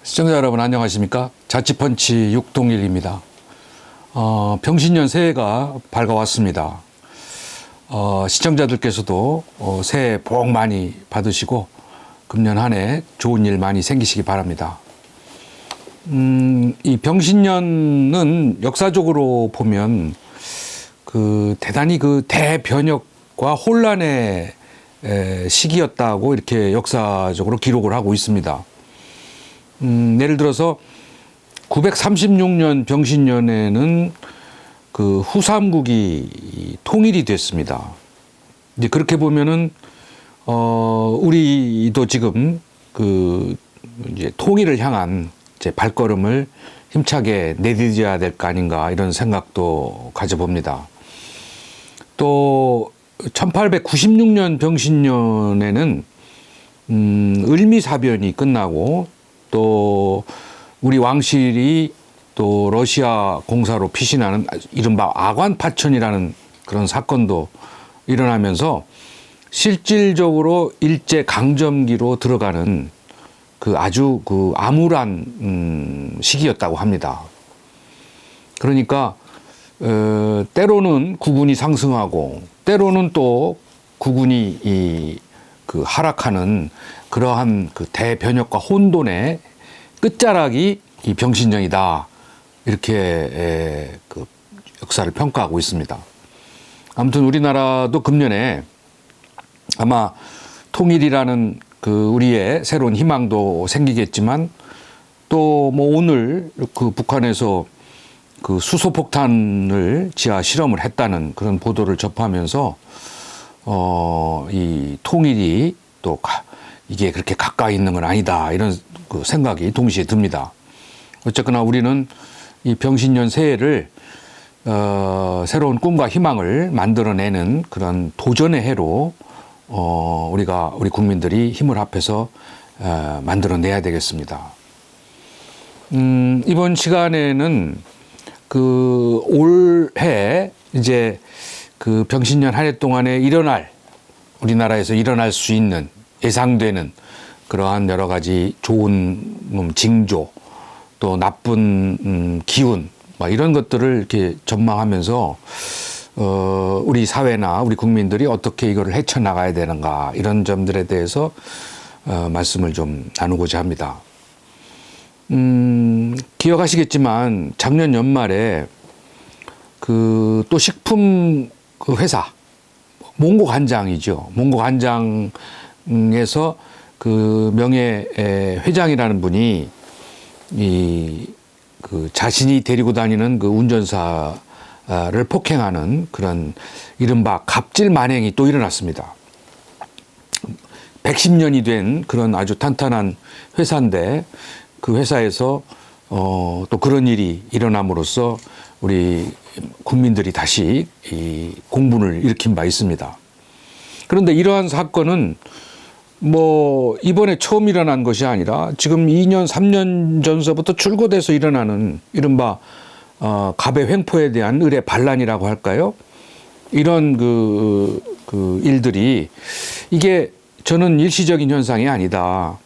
시청자 여러분 안녕하십니까? 자취펀치 육동일입니다. 병신년 새해가 밝아왔습니다. 시청자들께서도 새해 복 많이 받으시고 금년 한 해 좋은 일 많이 생기시기 바랍니다. 이 병신년은 역사적으로 보면 대단히 대변혁과 혼란의 시기였다고 이렇게 역사적으로 기록을 하고 있습니다. 예를 들어서 936년 병신년에는 후삼국이 통일이 됐습니다. 이제 그렇게 보면은 우리도 지금 이제 통일을 향한 이제 발걸음을 힘차게 내디뎌야 될 거 아닌가 이런 생각도 가져봅니다. 또 1896년 병신년에는 을미사변이 끝나고 또 우리 왕실이 또 러시아 공사로 피신하는 이른바 아관파천이라는 그런 사건도 일어나면서 실질적으로 일제 강점기로 들어가는 아주 암울한 시기였다고 합니다. 그러니까 때로는 국운이 상승하고 때로는 또 국운이 하락하는 그러한 대변혁과 혼돈의 끝자락이 이 병신년이다 이렇게 역사를 평가하고 있습니다. 아무튼 우리나라도 금년에 아마 통일이라는 우리의 새로운 희망도 생기겠지만 또 오늘 북한에서 수소폭탄을 지하 실험을 했다는 그런 보도를 접하면서 이 통일이 또 이게 그렇게 가까이 있는 건 아니다 이런 생각이 동시에 듭니다. 어쨌거나 우리는 이 병신년 새해를 새로운 꿈과 희망을 만들어내는 그런 도전의 해로 우리 국민들이 힘을 합해서 만들어내야 되겠습니다. 이번 시간에는 올해 이제 병신년 한 해 동안에 우리나라에서 일어날 수 있는 예상되는 그러한 여러 가지 좋은 징조 또 나쁜 기운 이런 것들을 이렇게 전망하면서 우리 사회나 우리 국민들이 어떻게 이거를 헤쳐나가야 되는가 이런 점들에 대해서 말씀을 좀 나누고자 합니다. 기억하시겠지만 작년 연말에 또 식품 회사 몽고간장이죠. 몽고간장에서 명예 회장이라는 분이 자신이 데리고 다니는 운전사를 폭행하는 그런 이른바 갑질 만행이 또 일어났습니다. 110년이 된 그런 아주 탄탄한 회사인데 그 회사에서 또 그런 일이 일어남으로써 우리 국민들이 다시 이 공분을 일으킨 바 있습니다. 그런데 이러한 사건은 이번에 처음 일어난 것이 아니라 지금 2년, 3년 전서부터 출고돼서 일어나는 이른바 갑의 횡포에 대한 을의 반란이라고 할까요? 이런 일들이 이게 저는 일시적인 현상이 아니다.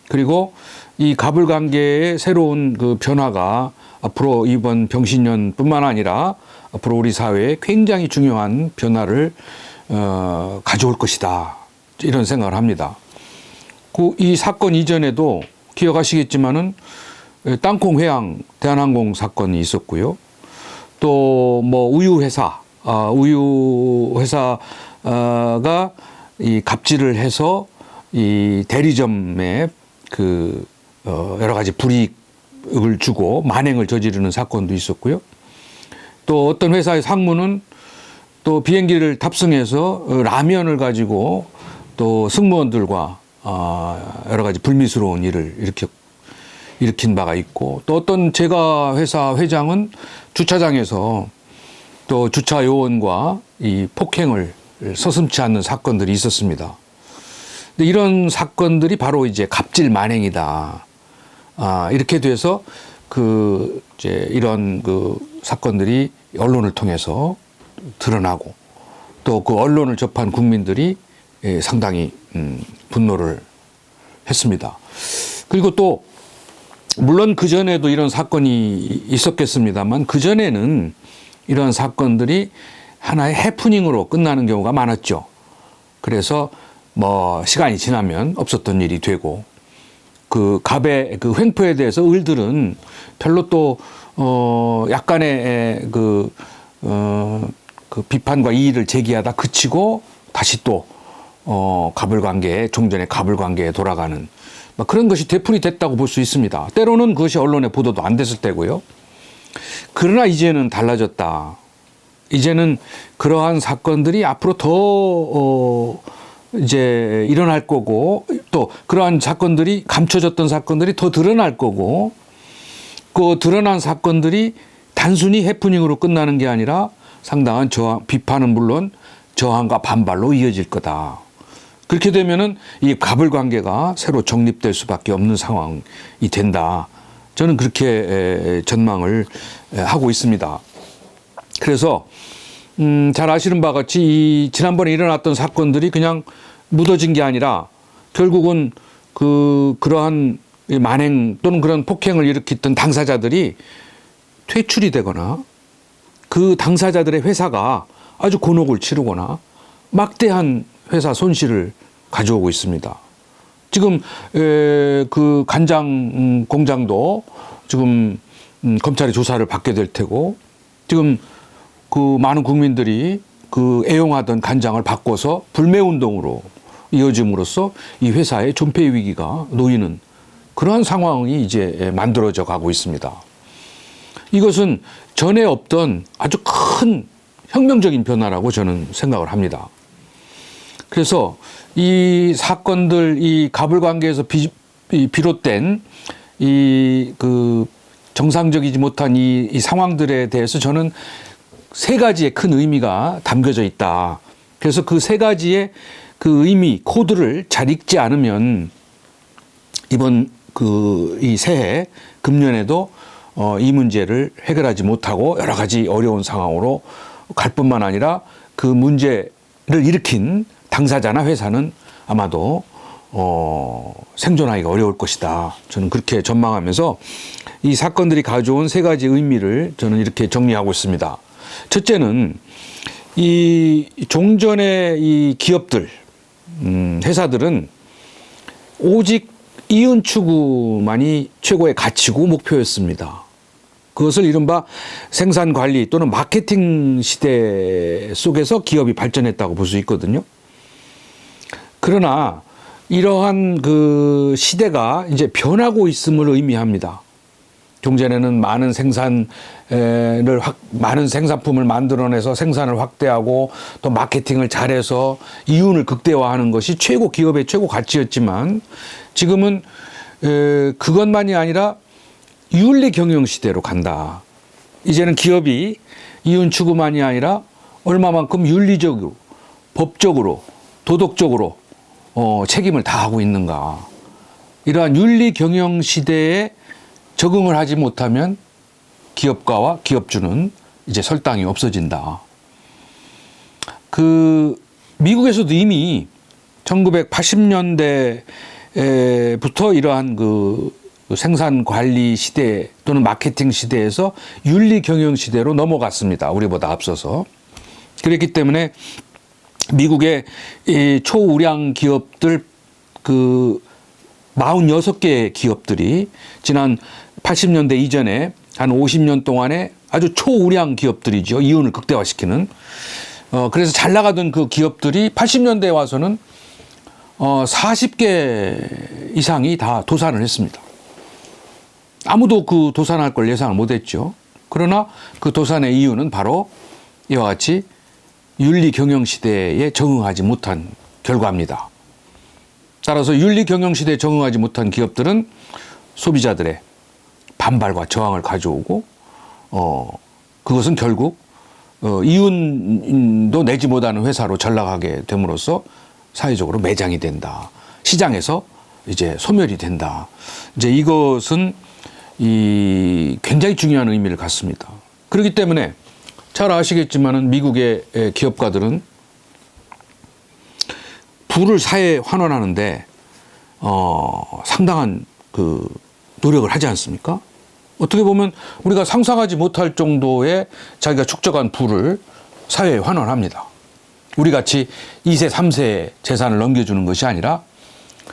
그리고 이 갑을관계의 새로운 변화가 앞으로 이번 병신년뿐만 아니라 앞으로 우리 사회에 굉장히 중요한 변화를 가져올 것이다. 이런 생각을 합니다. 이 사건 이전에도 기억하시겠지만은 땅콩 회항 대한항공 사건이 있었고요. 또 우유 회사가 이 갑질을 해서 이 대리점에 여러 가지 불이익을 주고 만행을 저지르는 사건도 있었고요. 또 어떤 회사의 상무는 또 비행기를 탑승해서 라면을 가지고 또 승무원들과 여러 가지 불미스러운 일을 일으켰고 일으킨 바가 있고, 또 어떤 제가 회사 회장은 주차장에서 또 주차 요원과 이 폭행을 서슴지 않는 사건들이 있었습니다. 근데 이런 사건들이 바로 이제 갑질 만행이다. 이렇게 돼서 이제 이런 사건들이 언론을 통해서 드러나고, 또 그 언론을 접한 국민들이 상당히 분노를 했습니다. 그리고 또 물론 그 전에도 이런 사건이 있었겠습니다만, 그 전에는 이런 사건들이 하나의 해프닝으로 끝나는 경우가 많았죠. 그래서 뭐 시간이 지나면 없었던 일이 되고, 그 갑의 그 횡포에 대해서 을들은 별로 또 약간의 그 비판과 이의를 제기하다 그치고 다시 또 갑을 관계에, 종전의 갑을 관계에 돌아가는 그런 것이 되풀이됐다고 볼 수 있습니다. 때로는 그것이 언론에 보도도 안 됐을 때고요. 그러나 이제는 달라졌다. 이제는 그러한 사건들이 앞으로 더 이제 일어날 거고, 또 그러한 사건들이, 감춰졌던 사건들이 더 드러날 거고, 그 드러난 사건들이 단순히 해프닝으로 끝나는 게 아니라 상당한 저항, 비판은 물론 저항과 반발로 이어질 거다. 그렇게 되면은 이 갑을 관계가 새로 정립될 수밖에 없는 상황이 된다. 저는 그렇게 전망을 하고 있습니다. 그래서 잘 아시는 바와 같이 이 지난번에 일어났던 사건들이 그냥 묻어진 게 아니라 결국은 그러한 만행 또는 그런 폭행을 일으켰던 당사자들이 퇴출이 되거나, 그 당사자들의 회사가 아주 곤혹을 치르거나 막대한 회사 손실을 가져오고 있습니다. 지금 그 간장 공장도 지금 검찰의 조사를 받게 될 테고, 지금 그 많은 국민들이 그 애용하던 간장을 바꿔서 불매운동으로 이어짐으로써 이 회사의 존폐 위기가 놓이는 그러한 상황이 이제 만들어져 가고 있습니다. 이것은 전에 없던 아주 큰 혁명적인 변화라고 저는 생각을 합니다. 그래서 이 사건들, 이 갑을 관계에서 비롯된 이 정상적이지 못한 이 상황들에 대해서 저는 세 가지의 큰 의미가 담겨져 있다. 그래서 그 세 가지의 그 의미, 코드를 잘 읽지 않으면 이번 이 새해 금년에도 이 문제를 해결하지 못하고 여러 가지 어려운 상황으로 갈 뿐만 아니라 그 문제를 일으킨 당사자나 회사는 아마도 생존하기가 어려울 것이다. 저는 그렇게 전망하면서 이 사건들이 가져온 세 가지 의미를 저는 이렇게 정리하고 있습니다. 첫째는 이 종전의 이 기업들, 회사들은 오직 이윤 추구만이 최고의 가치고 목표였습니다. 그것을 이른바 생산 관리 또는 마케팅 시대 속에서 기업이 발전했다고 볼 수 있거든요. 그러나 이러한 그 시대가 이제 변하고 있음을 의미합니다. 종전에는 많은 생산품을 만들어내서 생산을 확대하고 또 마케팅을 잘해서 이윤을 극대화하는 것이 기업의 최고 가치였지만, 지금은 그것만이 아니라 윤리 경영 시대로 간다. 이제는 기업이 이윤 추구만이 아니라 얼마만큼 윤리적으로, 법적으로, 도덕적으로 책임을 다하고 있는가. 이러한 윤리 경영 시대에 적응을 하지 못하면 기업가와 기업주는 이제 설당이 없어진다. 미국에서도 이미 1980년대부터 이러한 생산 관리 시대 또는 마케팅 시대에서 윤리 경영 시대로 넘어갔습니다. 우리보다 앞서서. 그렇기 때문에 미국의 초우량 기업들 46개의 기업들이 지난 80년대 이전에 한 50년 동안에 아주 초우량 기업들이죠. 이윤을 극대화시키는. 그래서 잘 나가던 그 기업들이 80년대에 와서는 40개 이상이 다 도산을 했습니다. 아무도 그 도산할 걸 예상을 못했죠. 그러나 그 도산의 이유는 바로 이와 같이 윤리 경영 시대에 적응하지 못한 결과입니다. 따라서 윤리 경영 시대에 적응하지 못한 기업들은 소비자들의 반발과 저항을 가져오고 그것은 결국 이윤도 내지 못하는 회사로 전락하게 됨으로써 사회적으로 매장이 된다. 시장에서 이제 소멸이 된다. 이제 이것은 굉장히 중요한 의미를 갖습니다. 그렇기 때문에 잘 아시겠지만은 미국의 기업가들은 부를 사회에 환원하는데 상당한 그 노력을 하지 않습니까? 어떻게 보면 우리가 상상하지 못할 정도의 자기가 축적한 부를 사회에 환원합니다. 우리 같이 2세, 3세 재산을 넘겨주는 것이 아니라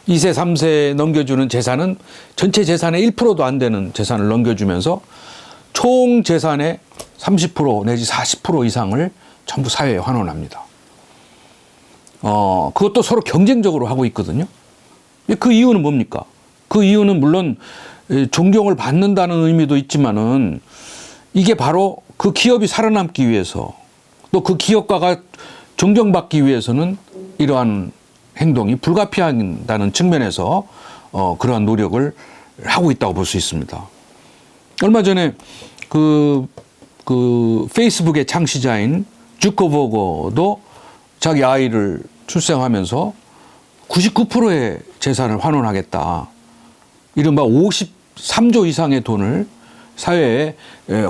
2세, 3세 넘겨주는 재산은 전체 재산의 1%도 안 되는 재산을 넘겨주면서 총 재산의 30% 내지 40% 이상을 전부 사회에 환원합니다. 그것도 서로 경쟁적으로 하고 있거든요. 그 이유는 뭡니까? 그 이유는 물론 존경을 받는다는 의미도 있지만은 이게 바로 그 기업이 살아남기 위해서 또 그 기업가가 존경받기 위해서는 이러한 행동이 불가피하다는 측면에서 그러한 노력을 하고 있다고 볼 수 있습니다. 얼마 전에 그 페이스북의 창시자인 주커버거도 자기 아이를 출생하면서 99%의 재산을 환원하겠다. 이른바 53조 이상의 돈을 사회에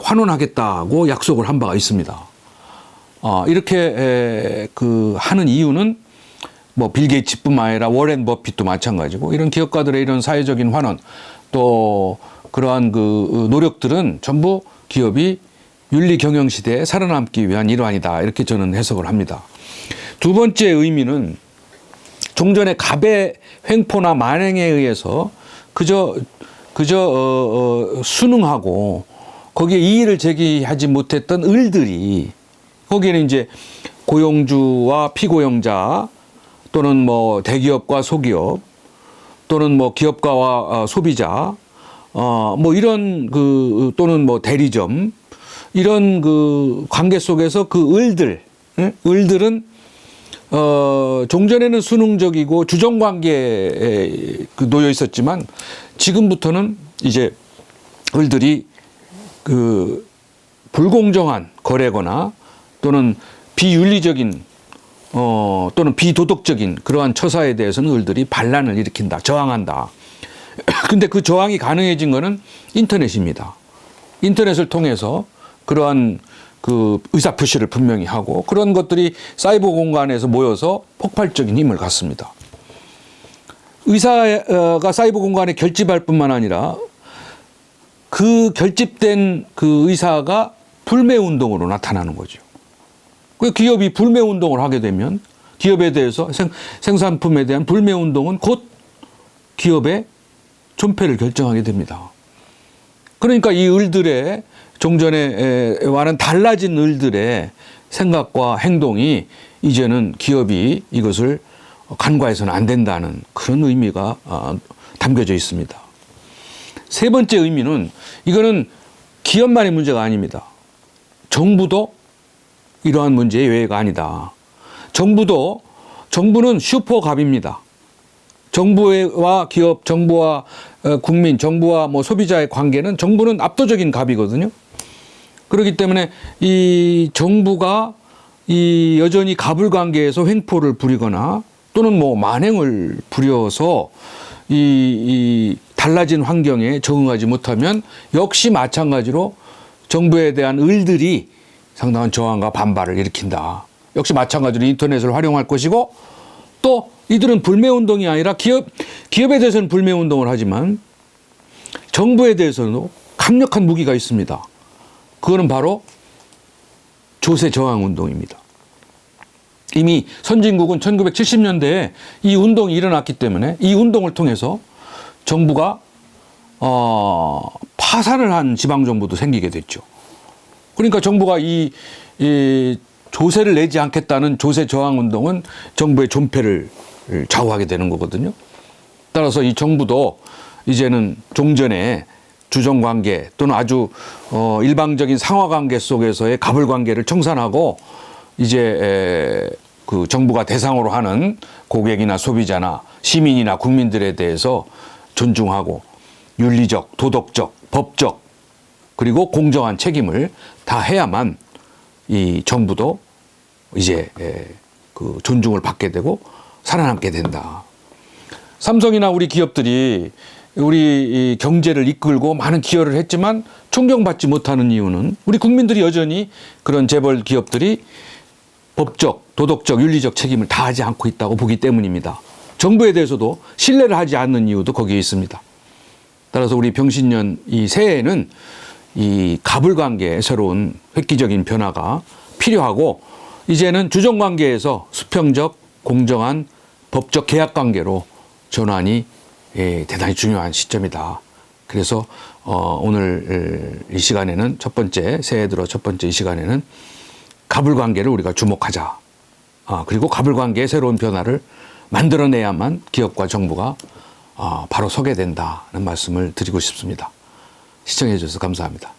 환원하겠다고 약속을 한 바가 있습니다. 이렇게 하는 이유는 뭐 빌 게이츠뿐만 아니라 워렌 버핏도 마찬가지고 이런 기업가들의 이런 사회적인 환원 또 그러한 그 노력들은 전부 기업이 윤리 경영 시대에 살아남기 위한 일환이다. 이렇게 저는 해석을 합니다. 두 번째 의미는 종전의 갑의 횡포나 만행에 의해서 그저 순응하고 거기에 이의를 제기하지 못했던 을들이 거기에는 이제 고용주와 피고용자 또는 뭐 대기업과 소기업 또는 뭐 기업가와 소비자 뭐 이런 또는 뭐 대리점 이런 관계 속에서 을들은 종전에는 순응적이고 주정 관계에 놓여 있었지만 지금부터는 이제 을들이 불공정한 거래거나 또는 비윤리적인 또는 비도덕적인 그러한 처사에 대해서는 을들이 반란을 일으킨다, 저항한다. 근데 그 저항이 가능해진 것은 인터넷입니다. 인터넷을 통해서 그러한 의사표시를 분명히 하고 그런 것들이 사이버 공간에서 모여서 폭발적인 힘을 갖습니다. 의사가 사이버 공간에 결집할 뿐만 아니라 그 결집된 그 의사가 불매운동으로 나타나는 거죠. 그 기업이 불매운동을 하게 되면 기업에 대해서 생산품에 대한 불매운동은 곧 기업의 존폐를 결정하게 됩니다. 그러니까 이 을들의 종전에와는 달라진 을들의 생각과 행동이 이제는 기업이 이것을 간과해서는 안 된다는 그런 의미가 담겨져 있습니다. 세 번째 의미는 이거는 기업만의 문제가 아닙니다. 정부도 이러한 문제의 예외가 아니다. 정부는 슈퍼갑입니다. 정부와 기업, 정부와 국민, 정부와 뭐 소비자의 관계는 정부는 압도적인 갑이거든요. 그렇기 때문에 이 정부가 이 여전히 갑을 관계에서 횡포를 부리거나 또는 뭐 만행을 부려서 이 달라진 환경에 적응하지 못하면 역시 마찬가지로 정부에 대한 을들이 상당한 저항과 반발을 일으킨다. 역시 마찬가지로 인터넷을 활용할 것이고 또 이들은 불매운동이 아니라 기업에 대해서는 불매운동을 하지만 정부에 대해서는 강력한 무기가 있습니다. 그거는 바로 조세 저항 운동입니다. 이미 선진국은 1970년대에 이 운동이 일어났기 때문에 이 운동을 통해서 정부가 파산을 한 지방정부도 생기게 됐죠. 그러니까 정부가 이 조세를 내지 않겠다는 조세 저항 운동은 정부의 존폐를 좌우하게 되는 거거든요. 따라서 이 정부도 이제는 종전에 주정관계 또는 아주 일방적인 상하관계 속에서의 갑을관계를 청산하고 이제 그 정부가 대상으로 하는 고객이나 소비자나 시민이나 국민들에 대해서 존중하고 윤리적, 도덕적, 법적 그리고 공정한 책임을 다 해야만 이 정부도 이제 그 존중을 받게 되고 살아남게 된다. 삼성이나 우리 기업들이 우리 이 경제를 이끌고 많은 기여를 했지만 존경받지 못하는 이유는 우리 국민들이 여전히 그런 재벌 기업들이 법적, 도덕적, 윤리적 책임을 다하지 않고 있다고 보기 때문입니다. 정부에 대해서도 신뢰를 하지 않는 이유도 거기에 있습니다. 따라서 우리 병신년 이 새해에는 이 갑을관계의 새로운 획기적인 변화가 필요하고 이제는 주정관계에서 수평적, 공정한 법적 계약관계로 전환이 대단히 중요한 시점이다. 그래서 오늘 이 시간에는 첫 번째, 새해 들어 첫 번째 이 시간에는 갑을관계를 우리가 주목하자. 그리고 갑을관계의 새로운 변화를 만들어내야만 기업과 정부가 바로 서게 된다는 말씀을 드리고 싶습니다. 시청해 주셔서 감사합니다.